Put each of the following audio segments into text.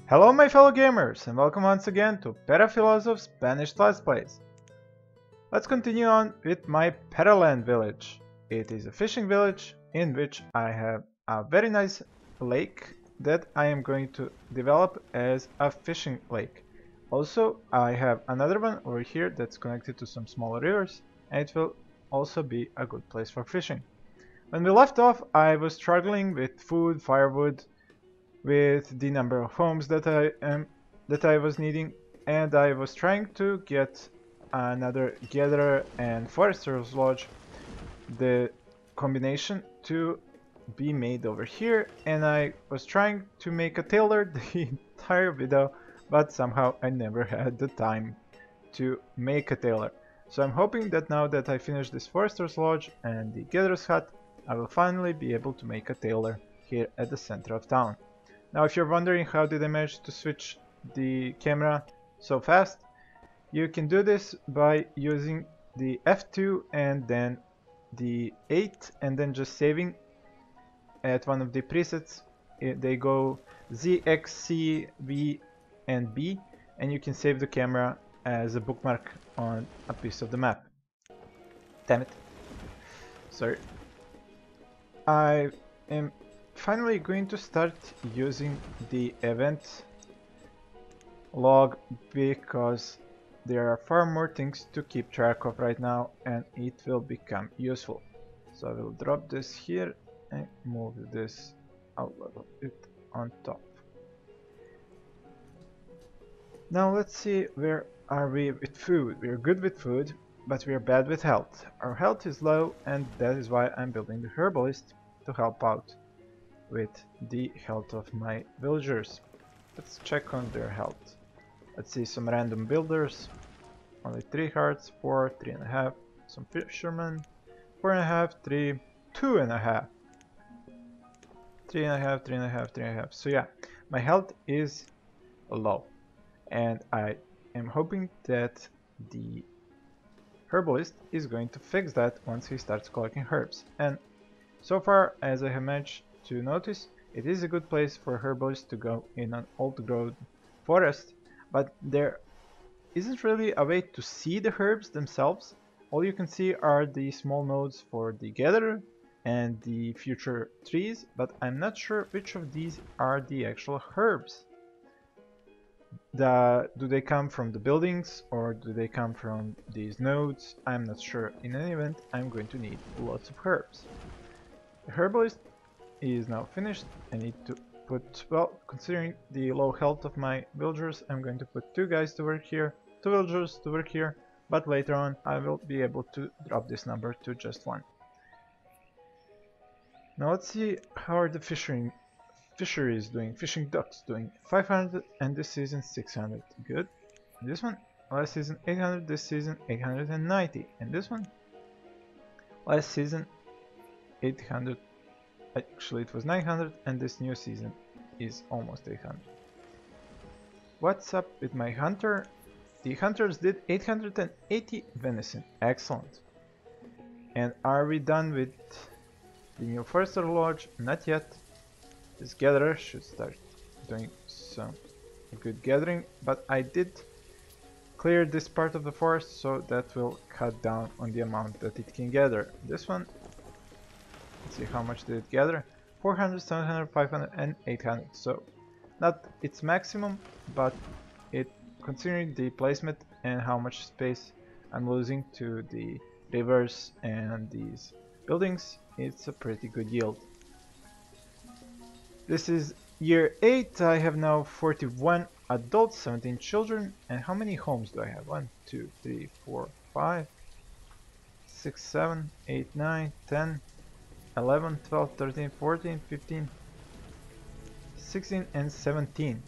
Hello my fellow gamers and welcome once again to Perafilozof's Banished Let's Plays. Let's continue on with my Peraland village. It is a fishing village in which I have a very nice lake that I am going to develop as a fishing lake. Also, I have another one over here that's connected to some smaller rivers, and it will also be a good place for fishing. When we left off, I was struggling with food, firewood, with the number of homes that I was needing, and I was trying to get another gatherer and forester's lodge, the combination to be made over here, and I was trying to make a tailor the entire video, but somehow I never had the time to make a tailor. So I'm hoping that now that I finish this forester's lodge and the gatherer's hut, I will finally be able to make a tailor here at the center of town. Now if you're wondering how did I manage to switch the camera so fast, you can do this by using the F2 and then the 8 and then just saving at one of the presets. They go Z, X, C, V and B, and you can save the camera as a bookmark on a piece of the map. Damn it. Sorry. I am finally going to start using the event log because there are far more things to keep track of right now and it will become useful. So I will drop this here and move this out a little bit on top. Now let's see, where are we with food? We are good with food, but we are bad with health. Our health is low and that is why I'm building the herbalist to help out with the health of my villagers. Let's check on their health. Let's see, some random builders, only 3 hearts, 4, 3.5, some fishermen, 4.5, 3, 2.5, 3.5, 3.5, 3.5. So yeah, my health is low and I am hoping that the herbalist is going to fix that once he starts collecting herbs. And so far, as I have managed to notice, it is a good place for herbalists to go in an old growth forest, but there isn't really a way to see the herbs themselves. All you can see are the small nodes for the gatherer and the future trees, but I'm not sure which of these are the actual herbs. Do they come from the buildings or do they come from these nodes? I'm not sure. In any event, I'm going to need lots of herbs. The herbalist is now finished. I need to put, well, considering the low health of my villagers, I'm going to put 2 guys to work here, 2 villagers to work here, but later on I will be able to drop this number to just 1. Now let's see how are the fisheries doing, fishing ducks doing. 500 and this season 600, good. This one, last season 800, this season 890, and this one, last season 800. Actually, it was 900, and this new season is almost 800. What's up with my hunter? The hunters did 880 venison. Excellent. And are we done with the new forester lodge? Not yet. This gatherer should start doing some good gathering, but I did clear this part of the forest, so that will cut down on the amount that it can gather. This one, let's see how much did it gather. 400, 700, 500 and 800. So not its maximum, but it, considering the placement and how much space I'm losing to the rivers and these buildings, it's a pretty good yield. This is year 8. I have now 41 adults, 17 children, and how many homes do I have? 1, 2, 3, 4, 5, 6, 7, 8, 9, 10, 11, 12, 13, 14, 15, 16 and 17.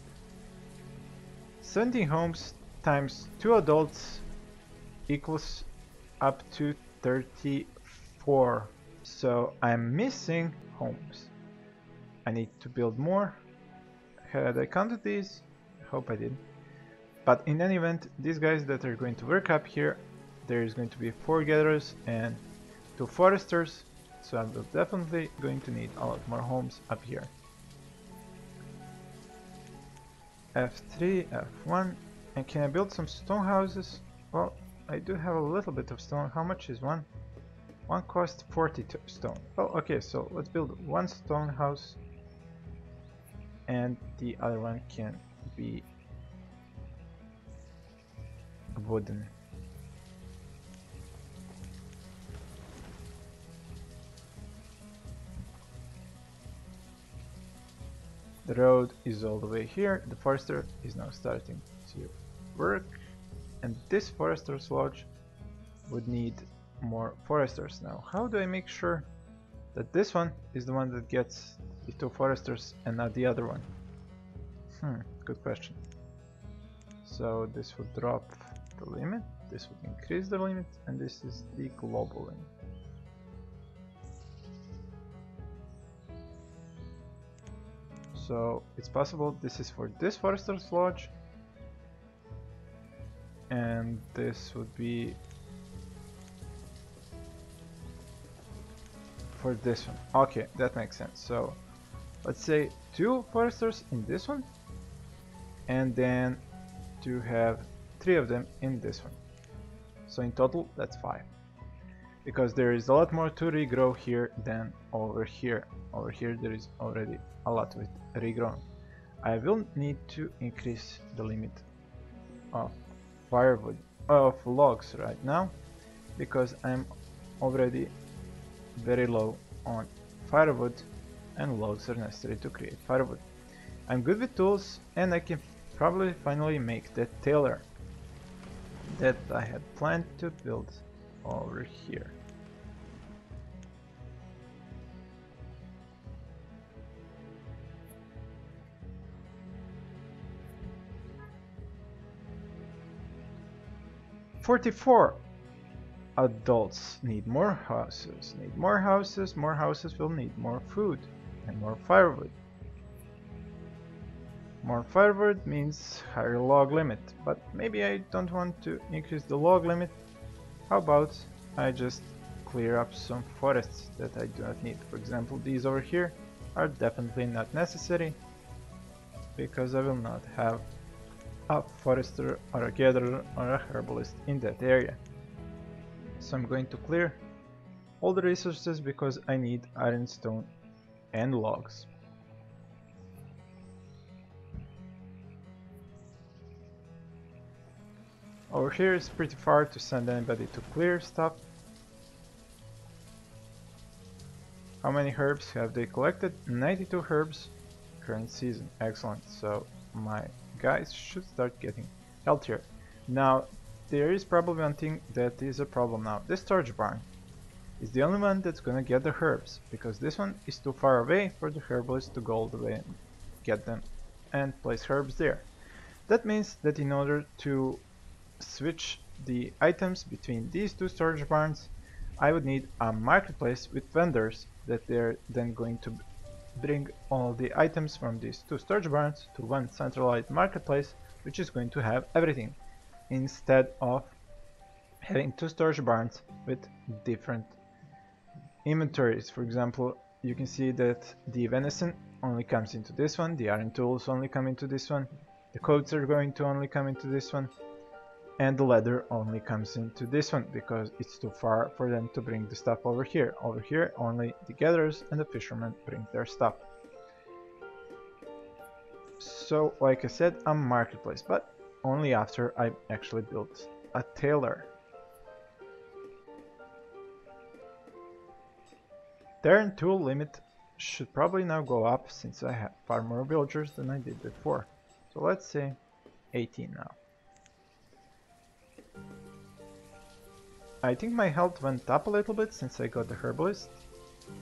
17 homes times 2 adults equals up to 34. So I'm missing homes. I need to build more. Had I counted these? I hope I did. But in any event, these guys that are going to work up here, there is going to be 4 gatherers and 2 foresters. So I'm definitely going to need a lot more homes up here. F3, F1. And can I build some stone houses? Well, I do have a little bit of stone. How much is one? One costs 40 stone. Well, okay, so let's build one stone house. And the other one can be wooden. The road is all the way here. The forester is now starting to work, and this forester's lodge would need more foresters. Now, how do I make sure that this one is the one that gets the 2 foresters and not the other one? Good question. So this would drop the limit, this would increase the limit, and this is the global limit. So it's possible this is for this forester's lodge, and this would be for this one. Okay, that makes sense. So let's say 2 foresters in this one, and then to have 3 of them in this one. So in total that's 5. Because there is a lot more to regrow here than over here. Over here there is already a lot of it regrown. I will need to increase the limit of firewood, of logs right now, because I'm already very low on firewood, and logs are necessary to create firewood. I'm good with tools, and I can probably finally make that tailor that I had planned to build over here. "44 adults need more houses. More houses will need more food and more firewood. More firewood means higher log limit, but maybe I don't want to increase the log limit. How about I just clear up some forests that I do not need? For example, these over here are definitely not necessary, because I will not have a forester or a gatherer or a herbalist in that area. So I'm going to clear all the resources because I need iron, stone and logs. Over here is pretty far to send anybody to clear stuff. How many herbs have they collected? 92 herbs current season. Excellent. So my guys should start getting healthier. Now there is probably one thing that is a problem now. This storage barn is the only one that's gonna get the herbs, because this one is too far away for the herbalist to go all the way and get them and place herbs there. That means that in order to switch the items between these 2 storage barns, I would need a marketplace with vendors that they're then going to bring all the items from these 2 storage barns to one centralized marketplace, which is going to have everything, instead of having 2 storage barns with different inventories. For example, you can see that the venison only comes into this one, the iron tools only come into this one, the coats are going to only come into this one, and the leather only comes into this one because it's too far for them to bring the stuff over here. Over here only the gatherers and the fishermen bring their stuff. So like I said, a marketplace, but only after I actually built a tailor. Their tool limit should probably now go up since I have far more villagers than I did before. So let's say 18 now. I think my health went up a little bit since I got the herbalist.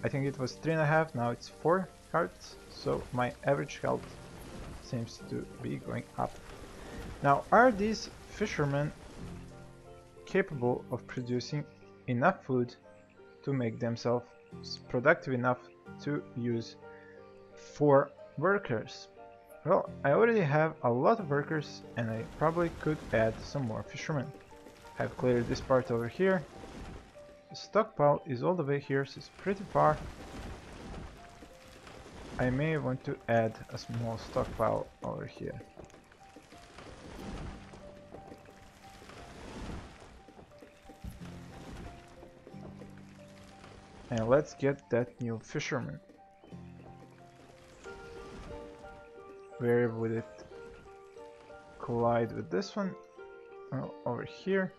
I think it was 3.5, now it's 4 hearts, so my average health seems to be going up. Now, are these fishermen capable of producing enough food to make themselves productive enough to use 4 workers? Well, I already have a lot of workers and I probably could add some more fishermen. I've cleared this part over here. The stockpile is all the way here, so it's pretty far. I may want to add a small stockpile over here. And let's get that new fisherman. Where would it collide with this one? Oh, over here.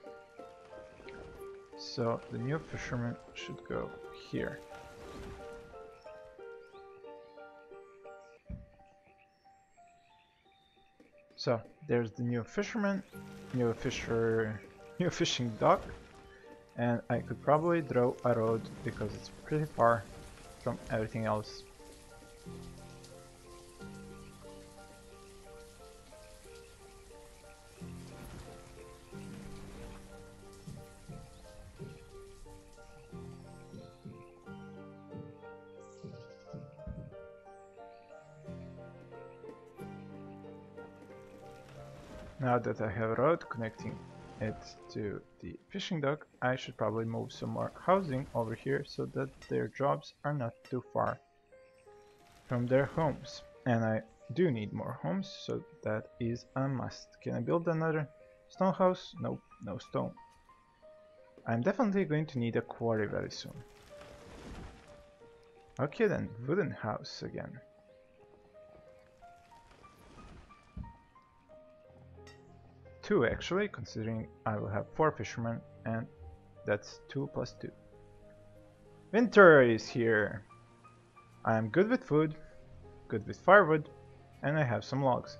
So the new fisherman should go here. So there's the new fisherman, new fishing dock, and I could probably draw a road because it's pretty far from everything else. Now that I have a road connecting it to the fishing dock, I should probably move some more housing over here so that their jobs are not too far from their homes. And I do need more homes, so that is a must. Can I build another stone house? Nope, no stone. I'm definitely going to need a quarry very soon. Okay then, wooden house again. Two actually, considering I will have 4 fishermen, and that's 2 plus 2. Winter is here. I am good with food, good with firewood, and I have some logs.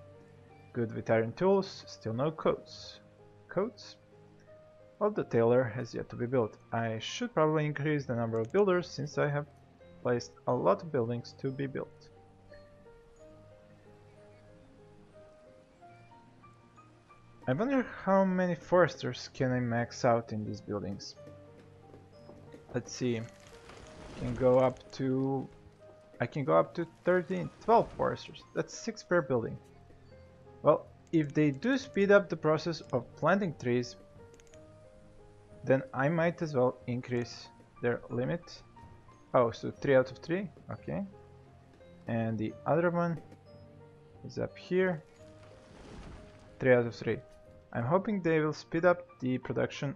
Good with iron tools, still no coats. Coats? Well, the Tailor has yet to be built. I should probably increase the number of builders since I have placed a lot of buildings to be built. I wonder how many foresters can I max out in these buildings. Let's see. I can go up to 12 foresters. That's 6 per building. Well, if they do speed up the process of planting trees, then I might as well increase their limit. Oh, so 3 out of 3, okay. And the other one is up here. 3 out of 3. I'm hoping they will speed up the production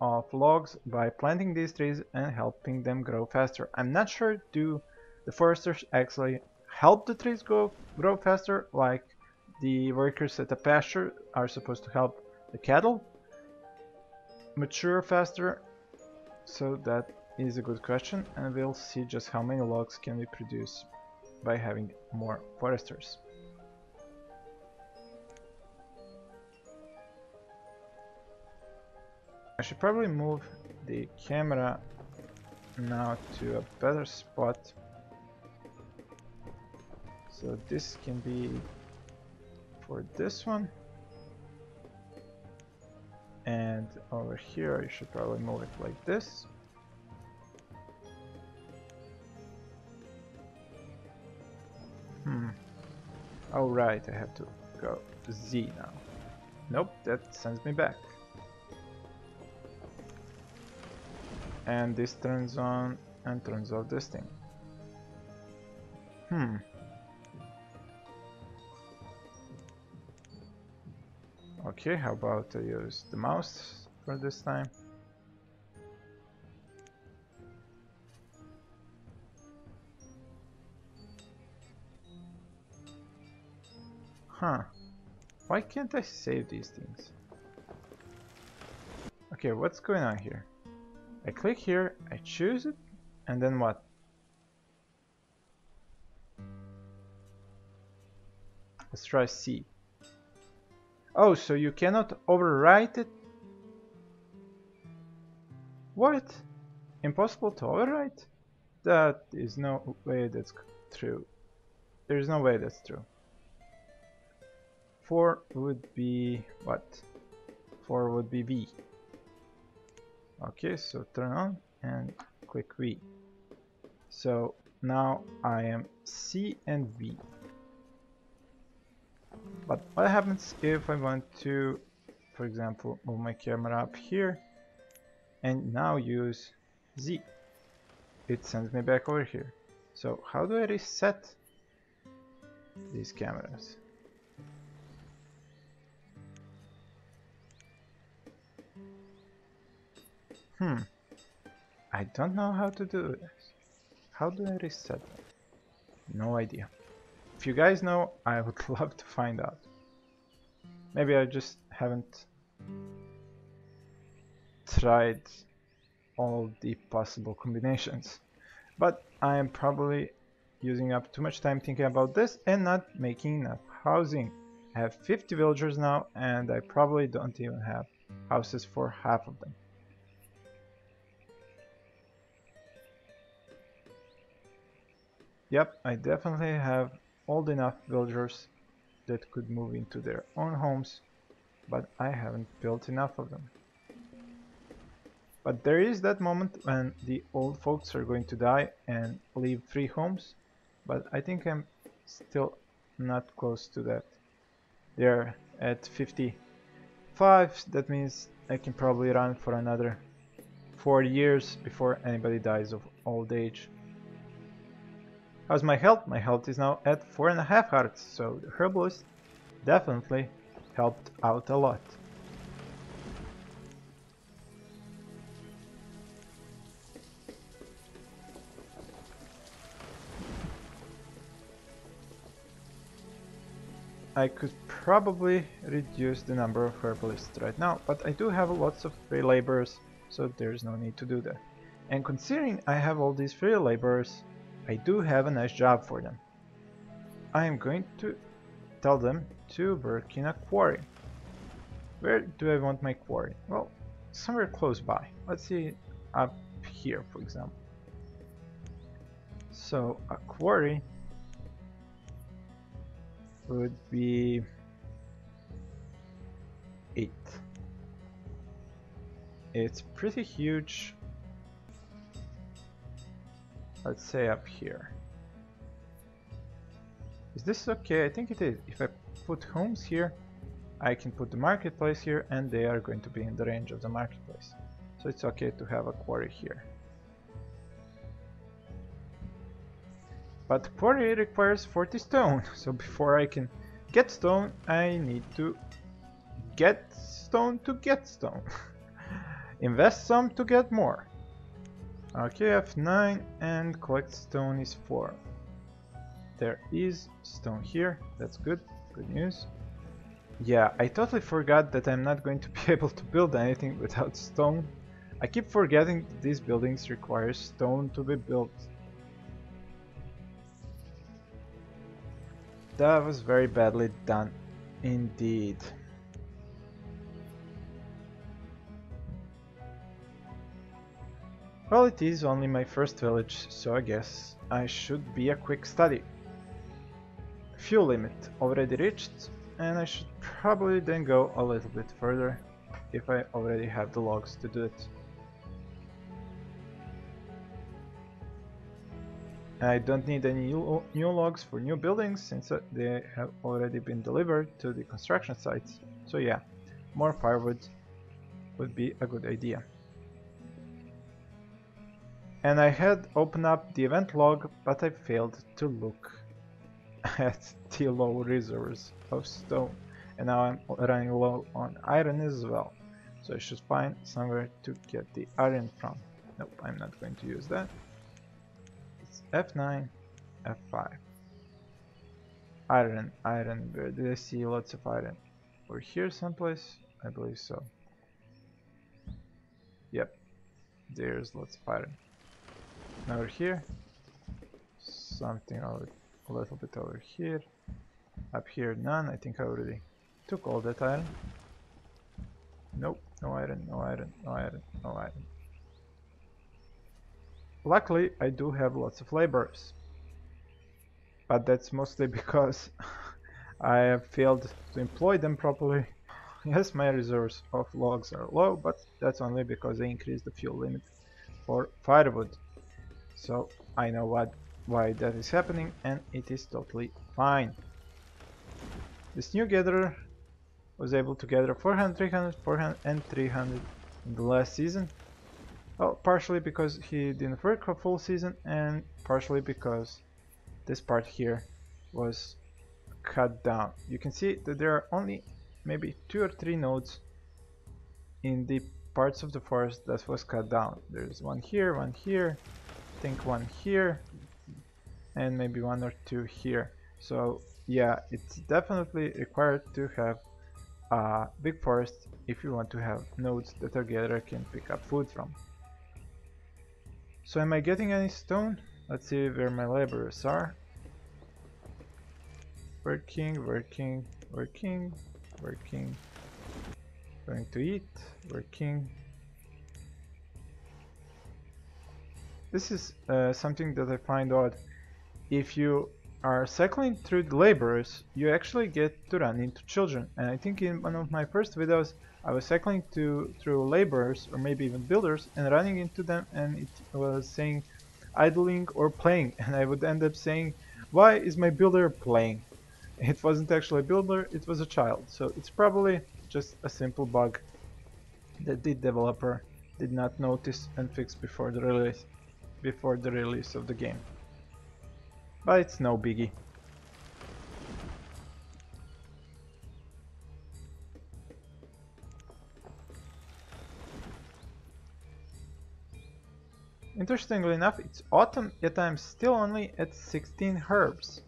of logs by planting these trees and helping them grow faster. I'm not sure, do the foresters actually help the trees grow faster, like the workers at the pasture are supposed to help the cattle mature faster? So that is a good question, and we'll see just how many logs can we produce by having more foresters. I should probably move the camera now to a better spot. So this can be for this one. And over here I should probably move it like this. Oh right, I have to go Z now. Nope, that sends me back. And this turns on and turns off this thing. Okay, how about I use the mouse for this time? Why can't I save these things? Okay, what's going on here? I click here, I choose it, and then what? Let's try C. Oh, so you cannot overwrite it? What? Impossible to overwrite? That is no way that's true. There is no way that's true. 4 would be what? 4 would be V. Okay, so turn on and click V. So now I am C and V. But what happens if I want to, for example, move my camera up here and now use Z? It sends me back over here. So how do I reset these cameras? I don't know how to do this. How do I reset that? No idea. If you guys know, I would love to find out. Maybe I just haven't tried all the possible combinations. But I am probably using up too much time thinking about this and not making enough housing. I have 50 villagers now and I probably don't even have houses for half of them. Yep, I definitely have old enough villagers that could move into their own homes, but I haven't built enough of them. But there is that moment when the old folks are going to die and leave free homes, but I think I'm still not close to that. They're at 55, that means I can probably run for another 4 years before anybody dies of old age. How's my health? My health is now at 4.5 hearts, so the herbalist definitely helped out a lot. I could probably reduce the number of herbalists right now, but I do have lots of free laborers, so there's no need to do that. And considering I have all these free laborers, I do have a nice job for them. I am going to tell them to work in a quarry. Where do I want my quarry? Well, somewhere close by. Let's see, up here, for example. So a quarry would be 8. It's pretty huge. Let's say up here. Is this okay? I think it is. If I put homes here, I can put the marketplace here and they are going to be in the range of the marketplace. So it's okay to have a quarry here. But quarry requires 40 stone, so before I can get stone, I need to get stone to get stone. Invest some to get more. Okay, F9 and collect stone is 4. There is stone here, that's good, good news. Yeah, I totally forgot that I'm not going to be able to build anything without stone. I keep forgetting that these buildings require stone to be built. That was very badly done, indeed. Well, it is only my first village, so I guess I should be a quick study. Fuel limit already reached, and I should probably then go a little bit further if I already have the logs to do it. I don't need any new logs for new buildings since they have already been delivered to the construction sites. So yeah, more firewood would be a good idea. And I had opened up the event log, but I failed to look at the low reserves of stone. And now I'm running low on iron as well. So I should find somewhere to get the iron from. Nope, I'm not going to use that. F9, F5. Iron, where did I see lots of iron? Over here someplace? I believe so. Yep, there's lots of iron. Over here, something a little bit over here. Up here, none. I think I already took all that iron. Nope, no iron, no iron, no iron, no iron. Luckily, I do have lots of laborers, but that's mostly because I have failed to employ them properly. Yes, my reserves of logs are low, but that's only because I increased the fuel limit for firewood. So I know why that is happening, and it is totally fine. This new gatherer was able to gather 400, 300, 400 and 300 in the last season. Well, partially because he didn't work a full season, and partially because this part here was cut down. You can see that there are only maybe 2 or 3 nodes in the parts of the forest that was cut down. There's one here, I think one here, and maybe one or two here. So yeah, it's definitely required to have a big forest if you want to have nodes that a gatherer can pick up food from. So am I getting any stone? Let's see where my laborers are. Working, working, working, working. Going to eat, working. This is something that I find odd. If you are cycling through the laborers, you actually get to run into children. And I think in one of my first videos, I was cycling through laborers, or maybe even builders, and running into them, and it was saying idling or playing. And I would end up saying, why is my builder playing? It wasn't actually a builder, it was a child. So it's probably just a simple bug that the developer did not notice and fix before the release of the game. But it's no biggie. Interestingly enough, it's autumn, yet I'm still only at 16 herbs.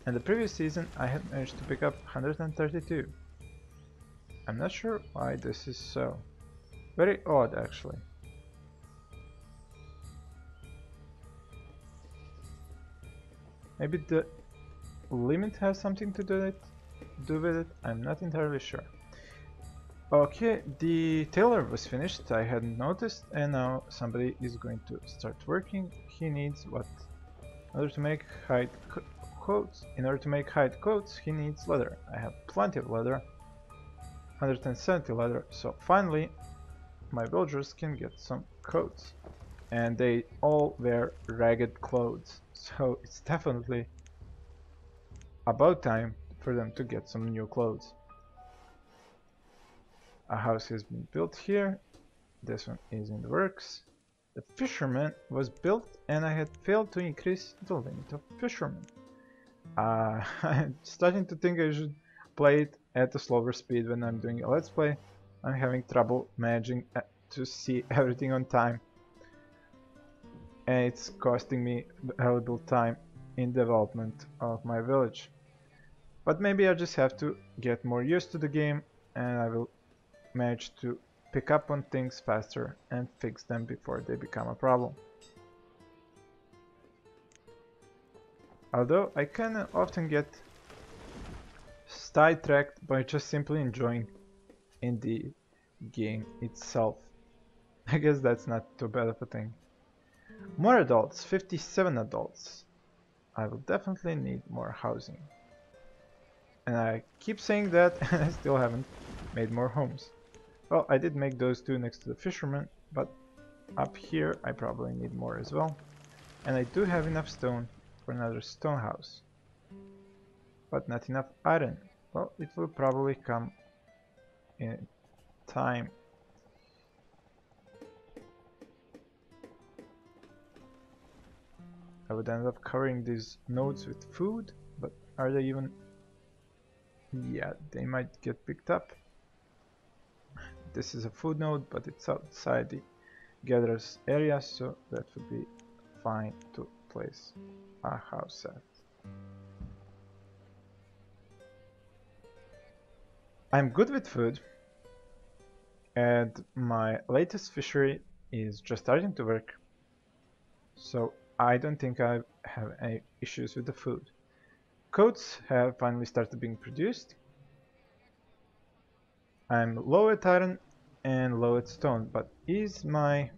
And the previous season I had managed to pick up 132. I'm not sure why this is so. Very odd, actually. Maybe the limit has something to do with it? I'm not entirely sure. Okay, the Tailor was finished, I hadn't noticed, and now somebody is going to start working. He needs what? In order to make hide coats. In order to make hide coats, he needs leather. I have plenty of leather. 170 leather, so finally my villagers can get some coats. And they all wear ragged clothes, so it's definitely about time for them to get some new clothes. A house has been built here. This one is in the works. The fisherman was built and I had failed to increase the limit of fishermen. I'm starting to think I should play it at a slower speed when I'm doing a let's play. I'm having trouble managing to see everything on time. And it's costing me valuable time in development of my village. But maybe I just have to get more used to the game and I will manage to pick up on things faster and fix them before they become a problem. Although I can often get sidetracked by just simply enjoying in the game itself. I guess that's not too bad of a thing. More adults, 57 adults. I will definitely need more housing. And I keep saying that and I still haven't made more homes. Well, I did make those two next to the fisherman, but up here I probably need more as well. And I do have enough stone for another stone house. But not enough iron. Well, it will probably come in time. I would end up covering these nodes with food, but are they even... Yeah, they might get picked up. This is a food node, but it's outside the gatherer's area, so that would be fine to place a house at. I'm good with food, and my latest fishery is just starting to work, so I don't think I have any issues with the food. Coats have finally started being produced. I'm low at iron and low at stone, but is my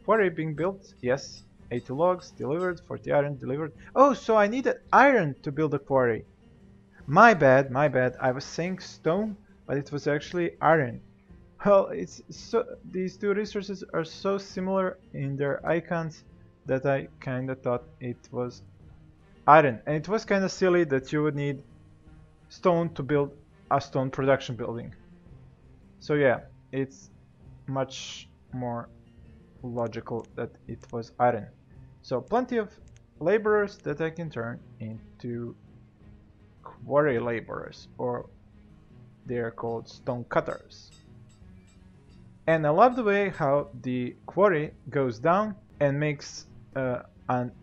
quarry being built? Yes. 80 logs delivered, 40 iron delivered. Oh, so I needed iron to build a quarry. My bad, my bad. I was saying stone, but it was actually iron. Well, it's so these two resources are so similar in their icons that I kinda thought it was iron. And it was kinda silly that you would need stone to build a stone production building. So yeah, it's much more logical that it was iron. So plenty of laborers that I can turn into quarry laborers, or they are called stone cutters. And I love the way how the quarry goes down and makes a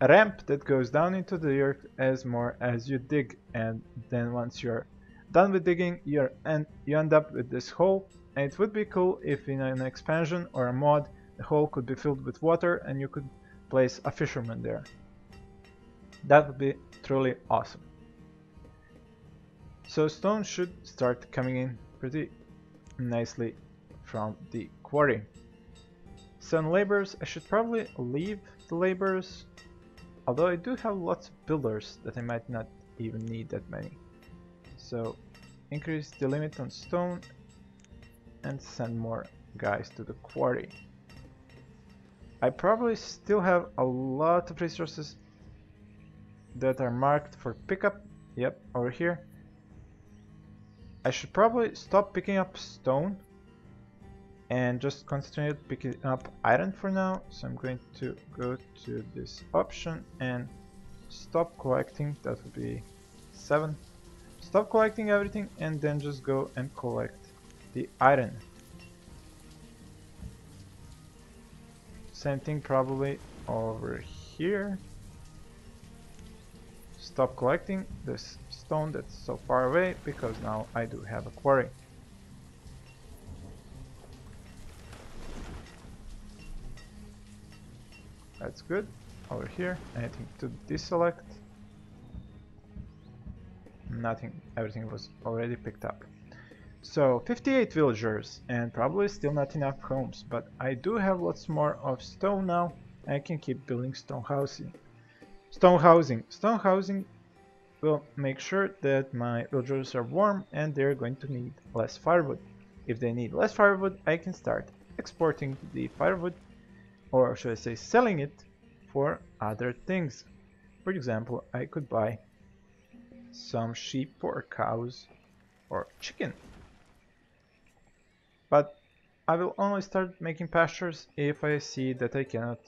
ramp that goes down into the earth as more as you dig, and then once you're done with digging, you end up with this hole. And it would be cool if in an expansion or a mod the hole could be filled with water and you could place a fisherman there. That would be truly awesome. So stone should start coming in pretty nicely from the quarry. Some laborers, I should probably leave the laborers, although I do have lots of builders that I might not even need that many. So increase the limit on stone and send more guys to the quarry. I probably still have a lot of resources that are marked for pickup. Yep, over here. I should probably stop picking up stone and just concentrate picking up iron for now. So I'm going to go to this option and stop collecting. That would be 7. Stop collecting everything and then just go and collect the iron. Same thing probably over here. Stop collecting this stone that's so far away because now I do have a quarry. That's good. Over here, anything to deselect? Nothing, everything was already picked up. So 58 villagers and probably still not enough homes, but I do have lots more of stone now. I can keep building stone housing. Stone housing will make sure that my villagers are warm and they're going to need less firewood. If they need less firewood, I can start exporting the firewood, or should I say selling it for other things. For example, I could buy some sheep or cows or chicken. But I will only start making pastures if I see that I cannot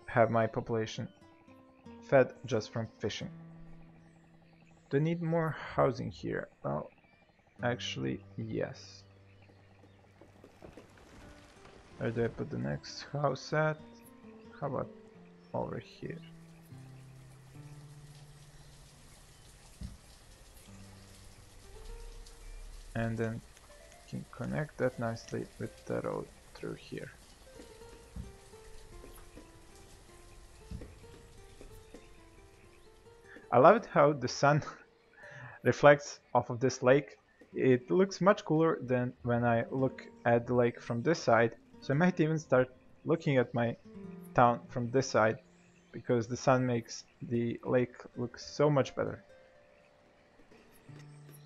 have my population fed just from fishing. Do I need more housing here? Well, actually, yes. Where do I put the next house at? How about over here? And then can connect that nicely with the road through here. I love it how the sun reflects off of this lake. It looks much cooler than when I look at the lake from this side, so I might even start looking at my town from this side because the sun makes the lake look so much better.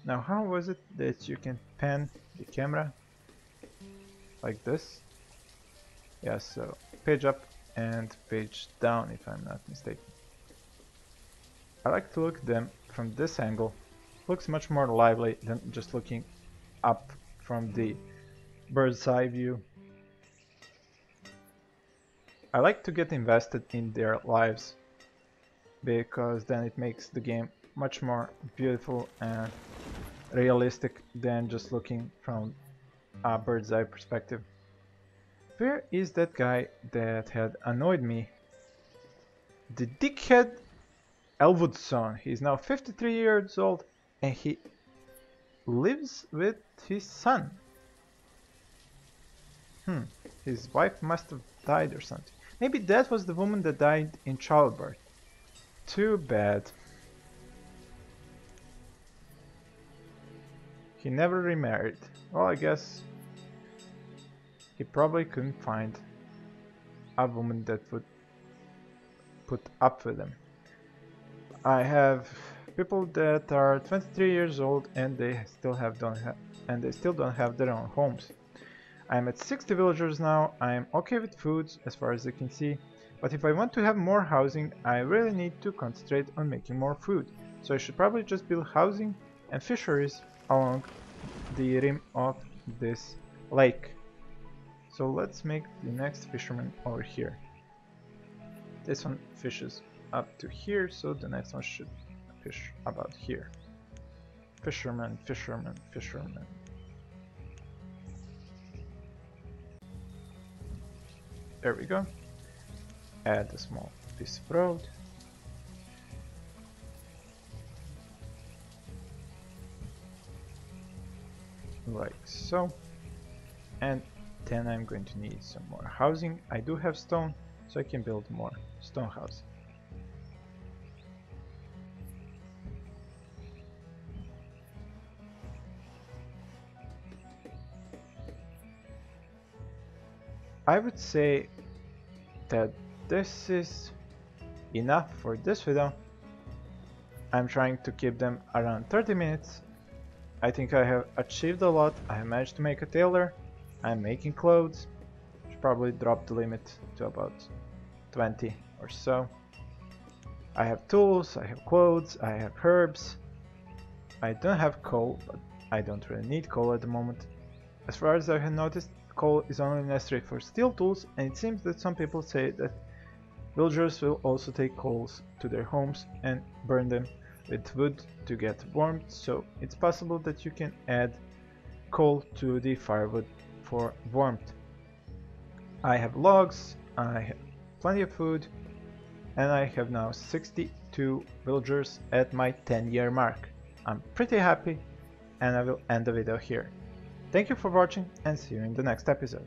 Now, how was it that you can pan the camera like this? Yeah, so page up and page down if I'm not mistaken. I like to look at them from this angle. Looks much more lively than just looking up from the bird's eye view. I like to get invested in their lives because then it makes the game much more beautiful and realistic than just looking from a bird's eye perspective. Where is that guy that had annoyed me? The dickhead Elwood's son. He's now 53 years old and he lives with his son. His wife must have died or something. Maybe that was the woman that died in childbirth. Too bad. He never remarried. Well, I guess he probably couldn't find a woman that would put up with him. I have people that are 23 years old and they still don't have their own homes. I'm at 60 villagers now. I'm okay with foods as far as I can see, but if I want to have more housing, I really need to concentrate on making more food. So I should probably just build housing and fisheries along the rim of this lake. So let's make the next fisherman over here. This one fishes up to here, so the next one should fish about here. Fisherman, fisherman, fisherman. There we go. Add a small piece of road. Like so. And then I'm going to need some more housing. I do have stone, so I can build more stone housing. I would say that this is enough for this video. I'm trying to keep them around 30 minutes. I think I have achieved a lot. I have managed to make a tailor. I'm making clothes. Should probably drop the limit to about 20 or so. I have tools, I have clothes, I have herbs. I don't have coal, but I don't really need coal at the moment. As far as I have noticed, coal is only necessary for steel tools, and it seems that some people say that villagers will also take coals to their homes and burn them with wood to get warmth, so it's possible that you can add coal to the firewood for warmth. I have logs, I have plenty of food, and I have now 62 villagers at my 10-year mark. I'm pretty happy, and I will end the video here. Thank you for watching, and see you in the next episode.